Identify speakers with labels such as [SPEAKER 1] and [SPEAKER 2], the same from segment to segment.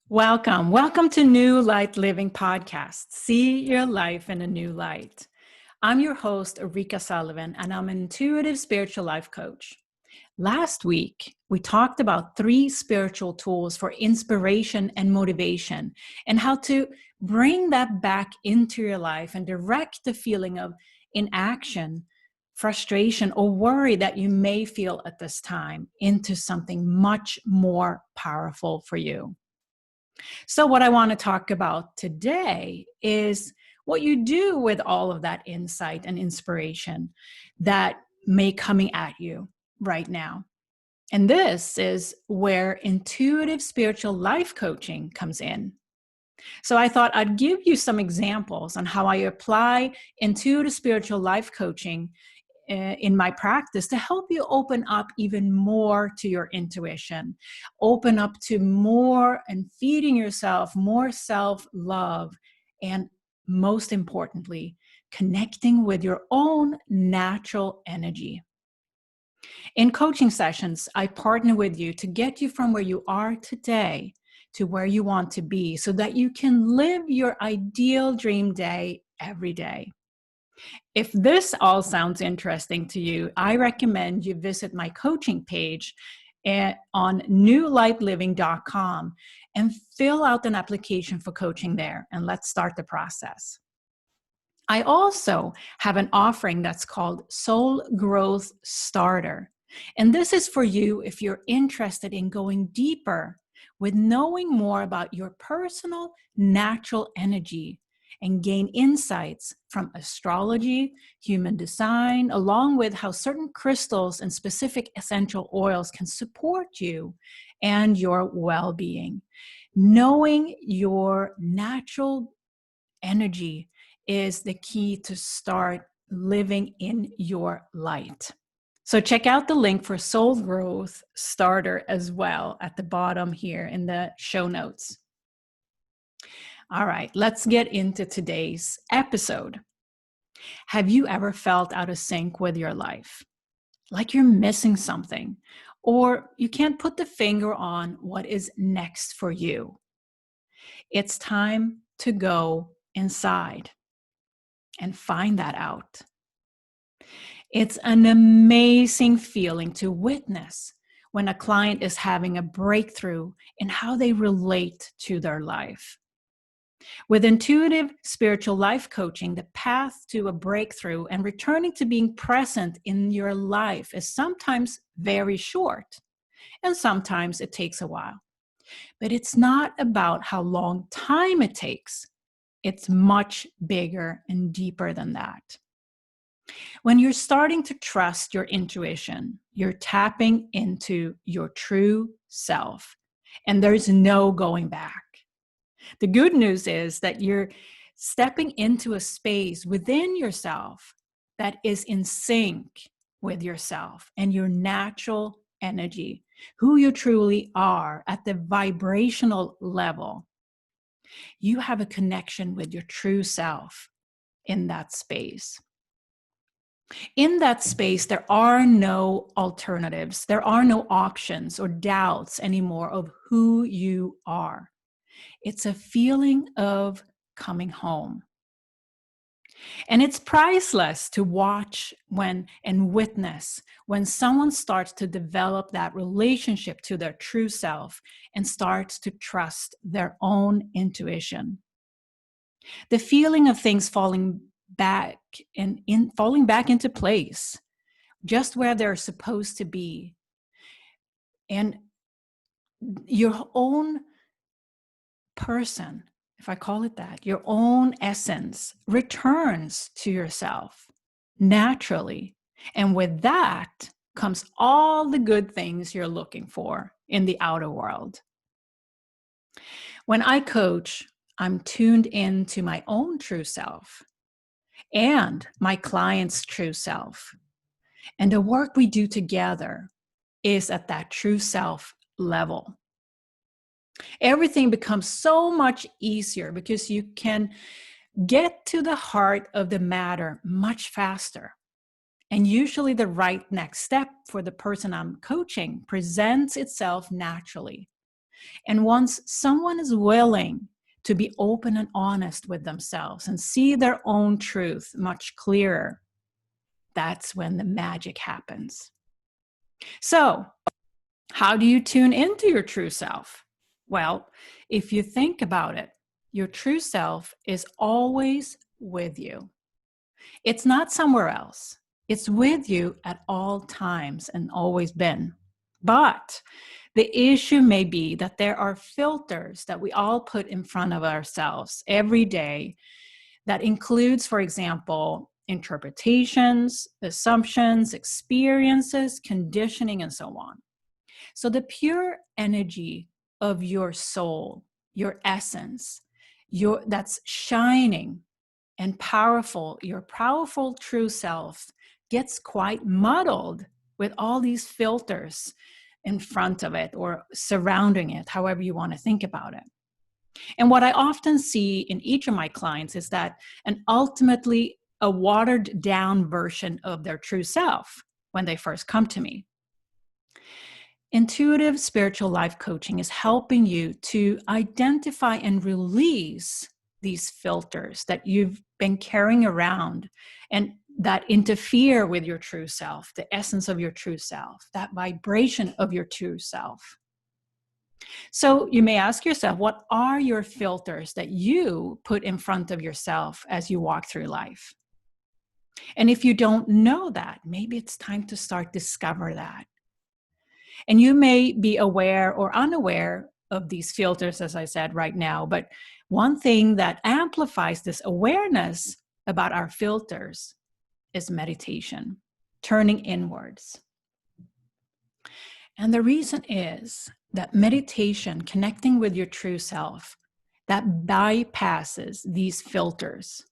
[SPEAKER 1] Welcome. Welcome to New Light Living Podcast. See your life in a new light. I'm your host, Ulrika, and I'm an intuitive spiritual life coach. Last week, we talked about 3 spiritual tools for inspiration and motivation and how to bring that back into your life and direct the feeling of inaction, frustration, or worry that you may feel at this time into something much more powerful for you. So what I want to talk about today is what you do with all of that insight and inspiration that may coming at you right now. And this is where intuitive spiritual life coaching comes in. So I thought I'd give you some examples on how I apply intuitive spiritual life coaching in my practice to help you open up even more to your intuition, open up to more and feeding yourself more self-love, and most importantly, connecting with your own natural energy. In coaching sessions, I partner with you to get you from where you are today to where you want to be so that you can live your ideal dream day every day. If this all sounds interesting to you, I recommend you visit my coaching page on newlightliving.com and fill out an application for coaching there, and let's start the process. I also have an offering that's called Soul Growth Starter. And this is for you if you're interested in going deeper with knowing more about your personal natural energy and gain insights from astrology, human design, along with how certain crystals and specific essential oils can support you and your well-being. Knowing your natural energy is the key to start living in your light. So check out the link for Soul Growth Starter as well at the bottom here in the show notes. All right, let's get into today's episode. Have you ever felt out of sync with your life? Like you're missing something, or you can't put the finger on what is next for you? It's time to go inside and find that out. It's an amazing feeling to witness when a client is having a breakthrough in how they relate to their life. With intuitive spiritual life coaching, the path to a breakthrough and returning to being present in your life is sometimes very short, and sometimes it takes a while. But it's not about how long time it takes. It's much bigger and deeper than that. When you're starting to trust your intuition, you're tapping into your true self, and there's no going back. The good news is that you're stepping into a space within yourself that is in sync with yourself and your natural energy, who you truly are at the vibrational level. You have a connection with your true self in that space. In that space, there are no alternatives. There are no options or doubts anymore of who you are. It's a feeling of coming home. And it's priceless to watch and witness when someone starts to develop that relationship to their true self and starts to trust their own intuition. The feeling of things falling back into place, just where they're supposed to be. And your own person, if I call it that, your own essence returns to yourself naturally. And with that comes all the good things you're looking for in the outer world. When I coach, I'm tuned into my own true self and my client's true self. And the work we do together is at that true self level. Everything becomes so much easier because you can get to the heart of the matter much faster. And usually the right next step for the person I'm coaching presents itself naturally. And once someone is willing to be open and honest with themselves and see their own truth much clearer, that's when the magic happens. So, how do you tune into your true self? Well, if you think about it, your true self is always with you. It's not somewhere else. It's with you at all times and always been. But the issue may be that there are filters that we all put in front of ourselves every day that includes, for example, interpretations, assumptions, experiences, conditioning, and so on. So the pure energy of your soul, your essence, that's shining and powerful, your powerful true self gets quite muddled with all these filters in front of it or surrounding it, however you want to think about it. And what I often see in each of my clients is that ultimately a watered down version of their true self when they first come to me. Intuitive spiritual life coaching is helping you to identify and release these filters that you've been carrying around and that interfere with your true self, the essence of your true self, that vibration of your true self. So you may ask yourself, what are your filters that you put in front of yourself as you walk through life? And if you don't know that, maybe it's time to start discover that. And you may be aware or unaware of these filters, as I said right now, but one thing that amplifies this awareness about our filters is meditation, turning inwards. And the reason is that meditation, connecting with your true self, that bypasses these filters.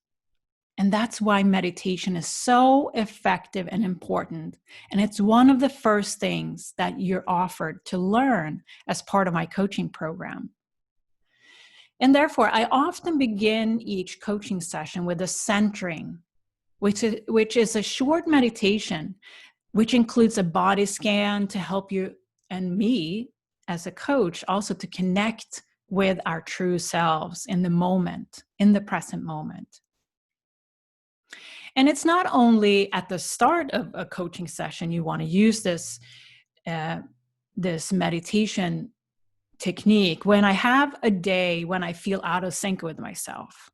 [SPEAKER 1] And that's why meditation is so effective and important. And it's one of the first things that you're offered to learn as part of my coaching program. And therefore, I often begin each coaching session with a centering, which is a short meditation, which includes a body scan to help you and me as a coach also to connect with our true selves in the moment, in the present moment. And it's not only at the start of a coaching session you want to use this meditation technique. When I have a day when I feel out of sync with myself,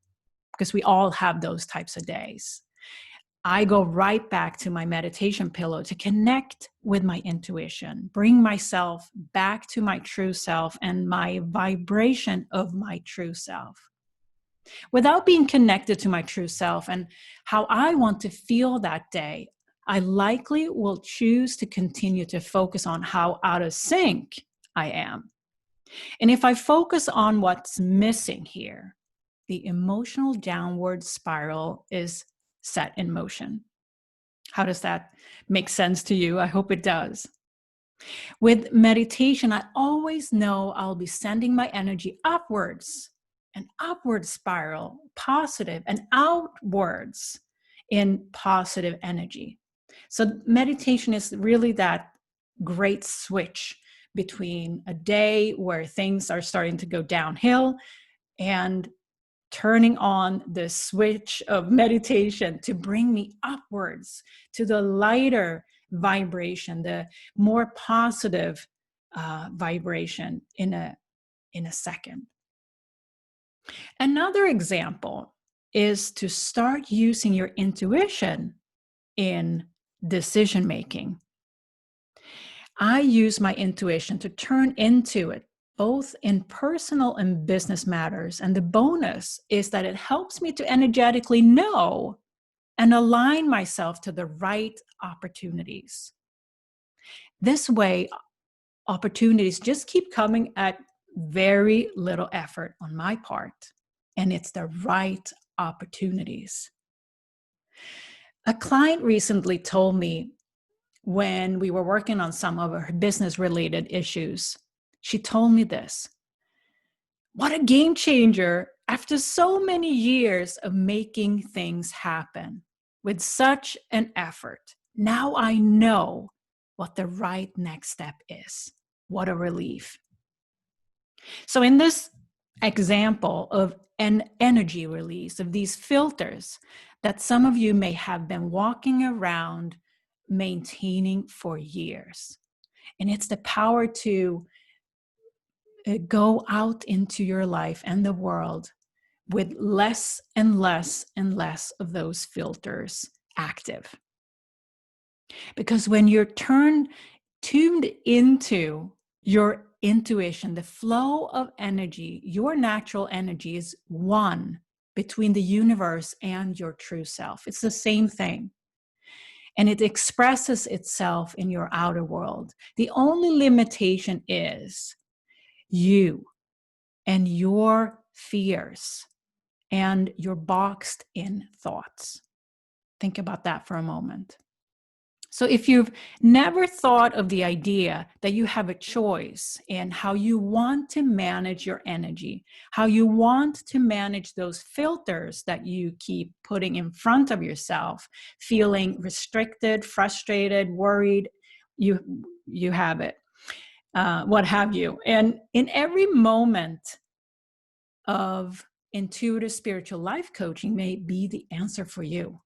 [SPEAKER 1] because we all have those types of days, I go right back to my meditation pillow to connect with my intuition, bring myself back to my true self and my vibration of my true self. Without being connected to my true self and how I want to feel that day, I likely will choose to continue to focus on how out of sync I am. And if I focus on what's missing here, the emotional downward spiral is set in motion. How does that make sense to you? I hope it does. With meditation, I always know I'll be sending my energy upwards, an upward spiral, positive, and outwards in positive energy. So meditation is really that great switch between a day where things are starting to go downhill and turning on the switch of meditation to bring me upwards to the lighter vibration, the more positive vibration in a second. Another example is to start using your intuition in decision making. I use my intuition to turn into it, both in personal and business matters. And the bonus is that it helps me to energetically know and align myself to the right opportunities. This way, opportunities just keep coming at very little effort on my part, and it's the right opportunities. A client recently told me when we were working on some of her business-related issues, she told me this: what a game changer after so many years of making things happen with such an effort. Now I know what the right next step is. What a relief. So in this example of an energy release, of these filters that some of you may have been walking around maintaining for years, and it's the power to go out into your life and the world with less and less and less of those filters active. Because when you're tuned into your intuition, the flow of energy, your natural energy is one between the universe and your true self. It's the same thing. And it expresses itself in your outer world. The only limitation is you and your fears and your boxed in thoughts. Think about that for a moment. So if you've never thought of the idea that you have a choice in how you want to manage your energy, how you want to manage those filters that you keep putting in front of yourself, feeling restricted, frustrated, worried, you have it, what have you. And in every moment of intuitive spiritual life coaching may be the answer for you.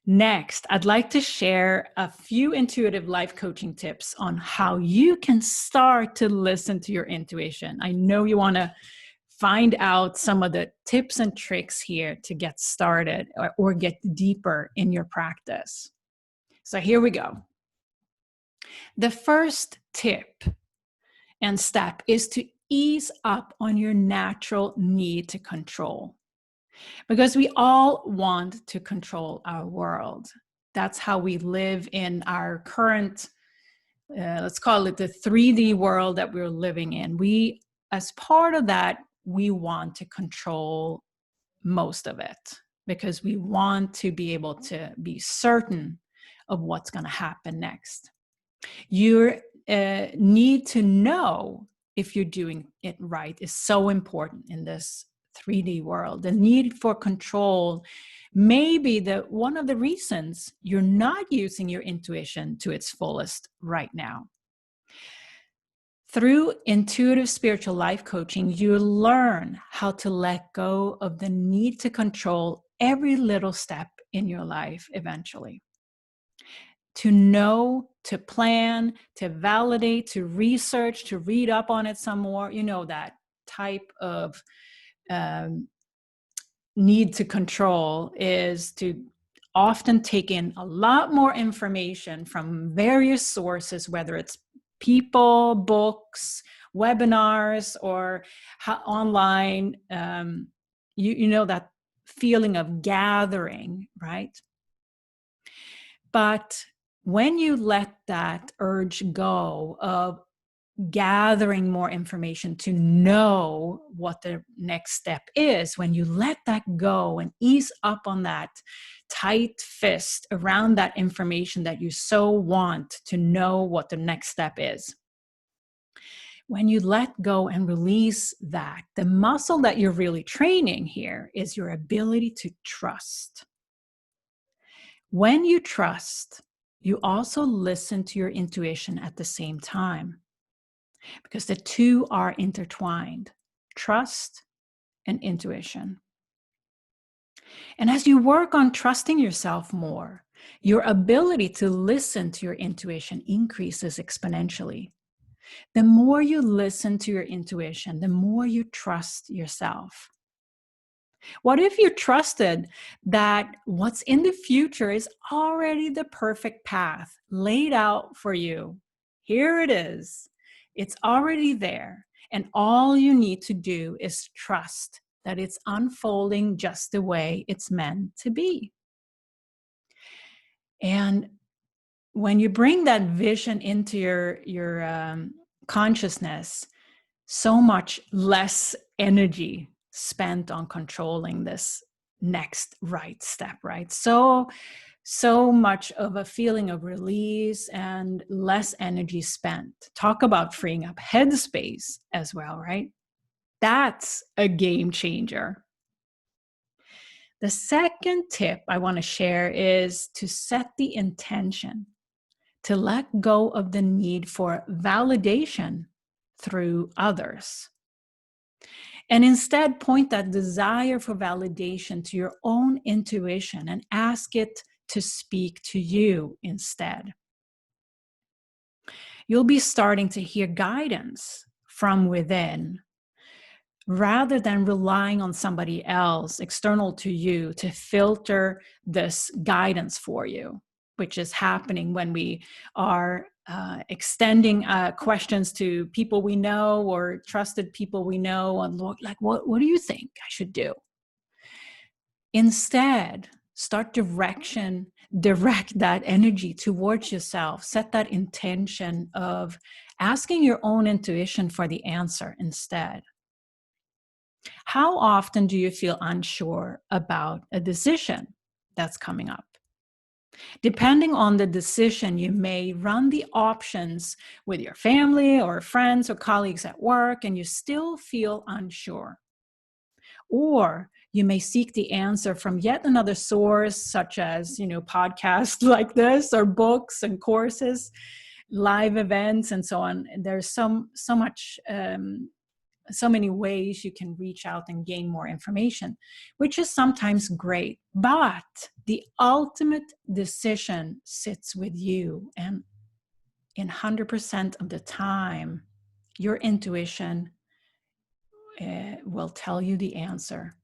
[SPEAKER 1] Next, I'd like to share a few intuitive life coaching tips on how you can start to listen to your intuition. I know you want to find out some of the tips and tricks here to get started or get deeper in your practice. So here we go. The first tip and step is to ease up on your natural need to control. Because we all want to control our world. That's how we live in our current, let's call it the 3D world that we're living in. We, as part of that, we want to control most of it because we want to be able to be certain of what's going to happen next. You need to know if you're doing it right is so important in this 3D world. The need for control may be one of the reasons you're not using your intuition to its fullest right now. Through intuitive spiritual life coaching, you learn how to let go of the need to control every little step in your life eventually. To know, to plan, to validate, to research, to read up on it some more, that type of need to control is to often take in a lot more information from various sources, whether it's people, books, webinars, or online, that feeling of gathering, right? But when you let that urge go of gathering more information to know what the next step is, when you let that go and ease up on that tight fist around that information that you so want to know what the next step is, when you let go and release that, the muscle that you're really training here is your ability to trust. When you trust, you also listen to your intuition at the same time, because the two are intertwined, trust and intuition. And as you work on trusting yourself more, your ability to listen to your intuition increases exponentially. The more you listen to your intuition, the more you trust yourself. What if you trusted that what's in the future is already the perfect path laid out for you? Here it is. It's already there. And all you need to do is trust that it's unfolding just the way it's meant to be. And when you bring that vision into your consciousness, so much less energy spent on controlling this next right step, right? So much of a feeling of release and less energy spent. Talk about freeing up headspace as well, right? That's a game changer. The second tip I want to share is to set the intention to let go of the need for validation through others. And instead, point that desire for validation to your own intuition and ask it to speak to you instead. You'll be starting to hear guidance from within rather than relying on somebody else external to you to filter this guidance for you, which is happening when we are extending questions to people we know or trusted people we know and look like, what do you think I should do? Instead, start direct that energy towards yourself. Set that intention of asking your own intuition for the answer instead. How often do you feel unsure about a decision that's coming up? Depending on the decision, you may run the options with your family or friends or colleagues at work, and you still feel unsure. Or you may seek the answer from yet another source, such as, podcasts like this, or books and courses, live events, and so on. There's so many ways you can reach out and gain more information, which is sometimes great. But the ultimate decision sits with you. And in 100% of the time, your intuition will tell you the answer.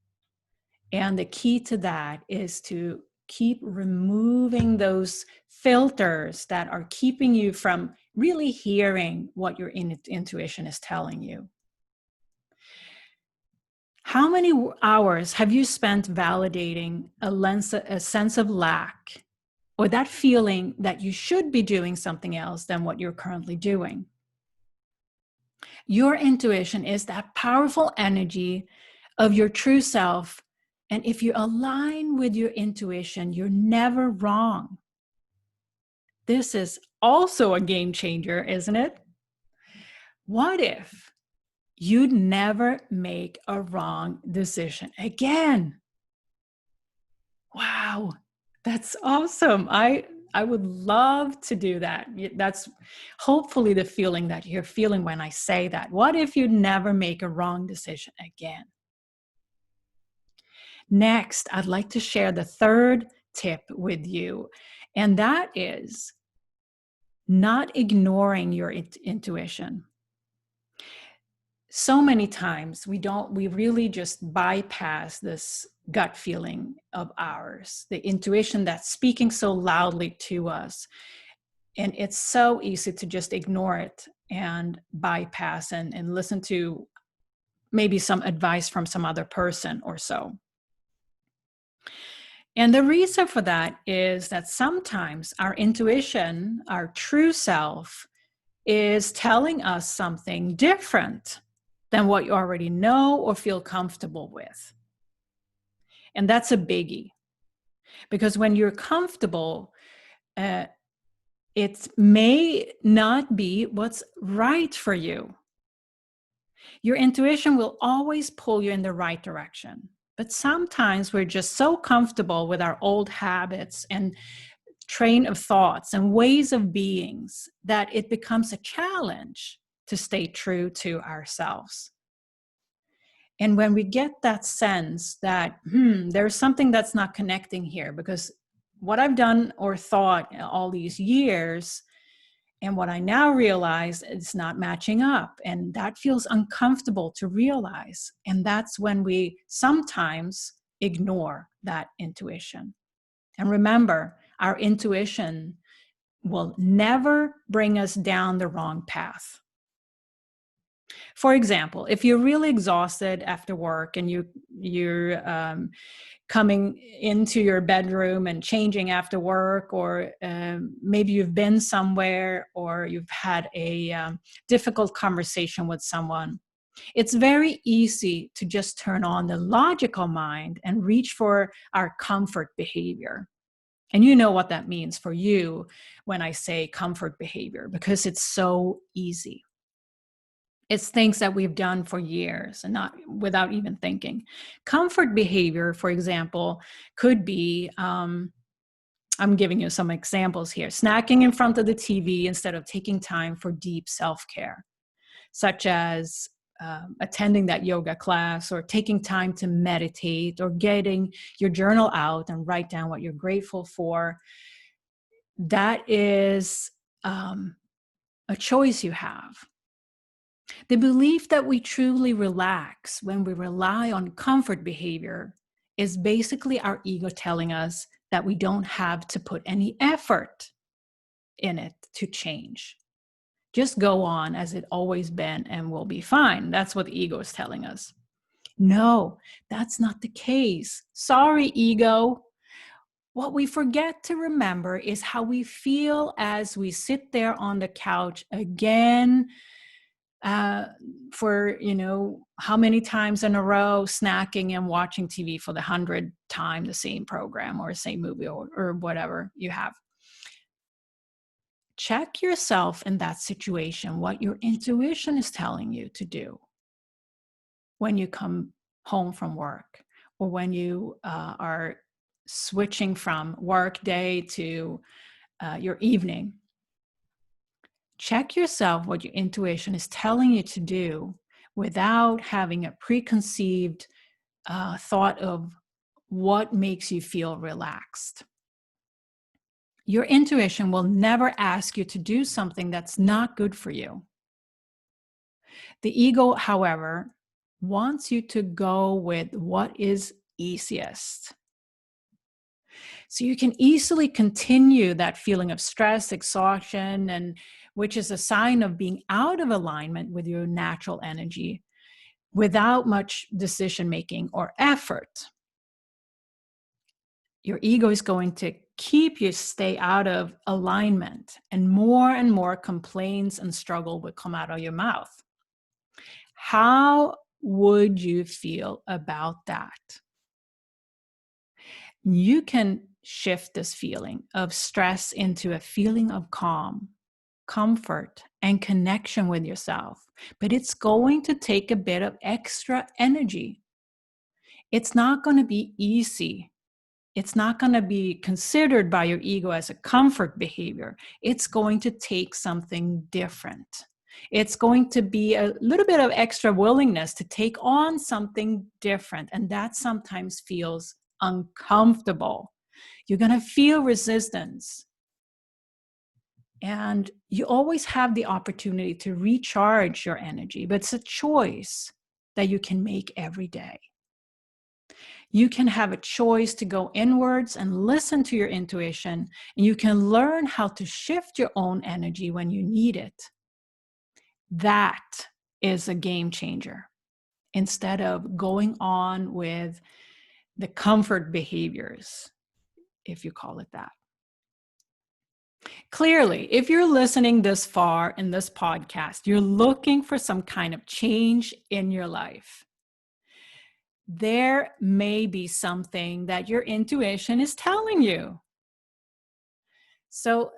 [SPEAKER 1] And the key to that is to keep removing those filters that are keeping you from really hearing what your intuition is telling you. How many hours have you spent validating a sense of lack or that feeling that you should be doing something else than what you're currently doing? Your intuition is that powerful energy of your true self. And if you align with your intuition, you're never wrong. This is also a game changer, isn't it? What if you'd never make a wrong decision again? Wow, that's awesome. I would love to do that. That's hopefully the feeling that you're feeling when I say that. What if you never make a wrong decision again? Next, I'd like to share the third tip with you, and that is not ignoring your intuition. So many times we really just bypass this gut feeling of ours, the intuition that's speaking so loudly to us. And it's so easy to just ignore it and bypass and listen to maybe some advice from some other person or so. And the reason for that is that sometimes our intuition, our true self, is telling us something different than what you already know or feel comfortable with. And that's a biggie. Because when you're comfortable, it may not be what's right for you. Your intuition will always pull you in the right direction. But sometimes we're just so comfortable with our old habits and train of thoughts and ways of beings that it becomes a challenge to stay true to ourselves. And when we get that sense that, there's something that's not connecting here, because what I've done or thought all these years and what I now realize is not matching up. And that feels uncomfortable to realize. And that's when we sometimes ignore that intuition. And remember, our intuition will never bring us down the wrong path. For example, if you're really exhausted after work and you're coming into your bedroom and changing after work, or maybe you've been somewhere or you've had a difficult conversation with someone, it's very easy to just turn on the logical mind and reach for our comfort behavior. And you know what that means for you when I say comfort behavior, because it's so easy. It's things that we've done for years and not without even thinking. Comfort behavior, for example, could be, I'm giving you some examples here, snacking in front of the TV instead of taking time for deep self-care. such as attending that yoga class or taking time to meditate or getting your journal out and write down what you're grateful for. That is a choice you have. The belief that we truly relax when we rely on comfort behavior is basically our ego telling us that we don't have to put any effort in it to change. Just go on as it always been and we'll be fine. That's what the ego is telling us. No, that's not the case. Sorry, ego. What we forget to remember is how we feel as we sit there on the couch again for, how many times in a row, snacking and watching TV for the 100th time, the same program or same movie or whatever you have. Check yourself in that situation, what your intuition is telling you to do when you come home from work or when you are switching from work day to your evening. Check yourself what your intuition is telling you to do without having a preconceived thought of what makes you feel relaxed. Your intuition will never ask you to do something that's not good for you. The ego, however, wants you to go with what is easiest. So you can easily continue that feeling of stress, exhaustion, and which is a sign of being out of alignment with your natural energy without much decision making or effort. Your ego is going to keep you stay out of alignment, and more complaints and struggle will come out of your mouth. How would you feel about that? You can shift this feeling of stress into a feeling of calm, comfort, and connection with yourself. But it's going to take a bit of extra energy. It's not going to be easy. It's not going to be considered by your ego as a comfort behavior. It's going to take something different. It's going to be a little bit of extra willingness to take on something different. And that sometimes feels uncomfortable. You're going to feel resistance. And you always have the opportunity to recharge your energy, but it's a choice that you can make every day. You can have a choice to go inwards and listen to your intuition, and you can learn how to shift your own energy when you need it. That is a game changer. Instead of going on with the comfort behaviors, if you call it that. Clearly, if you're listening this far in this podcast, you're looking for some kind of change in your life. There may be something that your intuition is telling you. So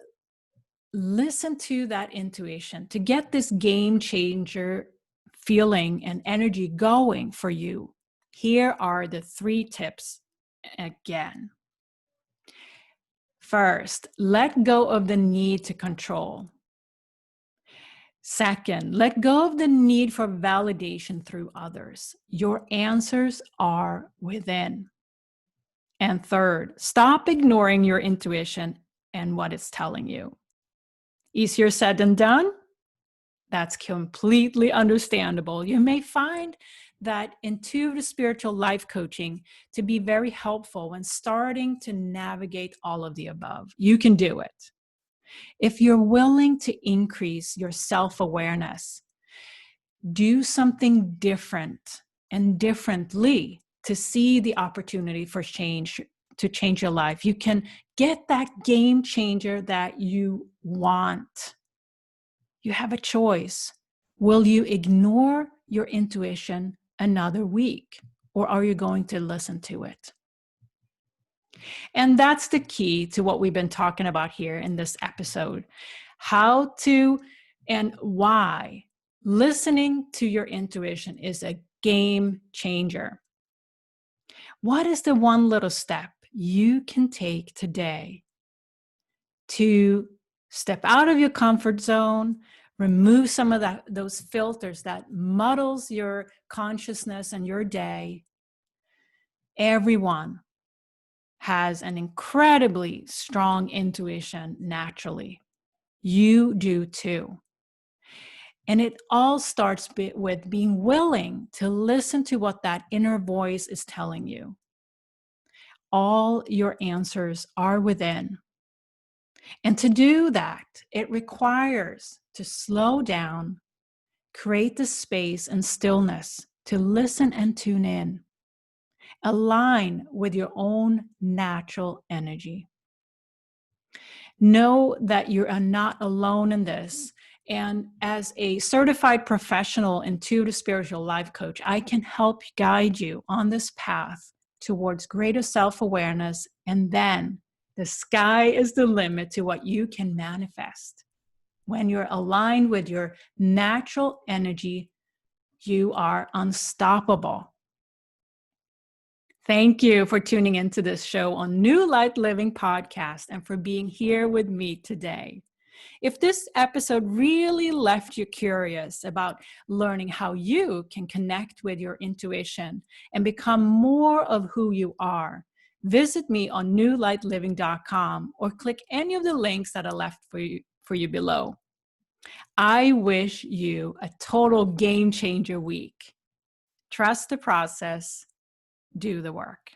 [SPEAKER 1] listen to that intuition to get this game changer feeling and energy going for you. Here are the 3 tips again. First, let go of the need to control. Second, let go of the need for validation through others. Your answers are within. And third, stop ignoring your intuition and what it's telling you. Easier said than done? That's completely understandable. You may find that intuitive spiritual life coaching to be very helpful when starting to navigate all of the above. You can do it. If you're willing to increase your self-awareness, do something different and differently to see the opportunity for change, to change your life, you can get that game changer that you want. You have a choice. Will you ignore your intuition another week, or are you going to listen to it? And that's the key to what we've been talking about here in this episode. How to and why listening to your intuition is a game changer. What is the one little step you can take today to step out of your comfort zone, Remove some of those filters that muddles your consciousness and your day. Everyone has an incredibly strong intuition naturally. You do too. And it all starts with being willing to listen to what that inner voice is telling you. All your answers are within. And to do that, it requires to slow down, create the space and stillness to listen and tune in. Align with your own natural energy. Know that you are not alone in this. And as a certified professional intuitive spiritual life coach, I can help guide you on this path towards greater self-awareness. And then the sky is the limit to what you can manifest. When you're aligned with your natural energy, you are unstoppable. Thank you for tuning into this show on New Light Living Podcast and for being here with me today. If this episode really left you curious about learning how you can connect with your intuition and become more of who you are, visit me on newlightliving.com or click any of the links that are left for you below. I wish you a total game changer week. Trust the process. Do the work.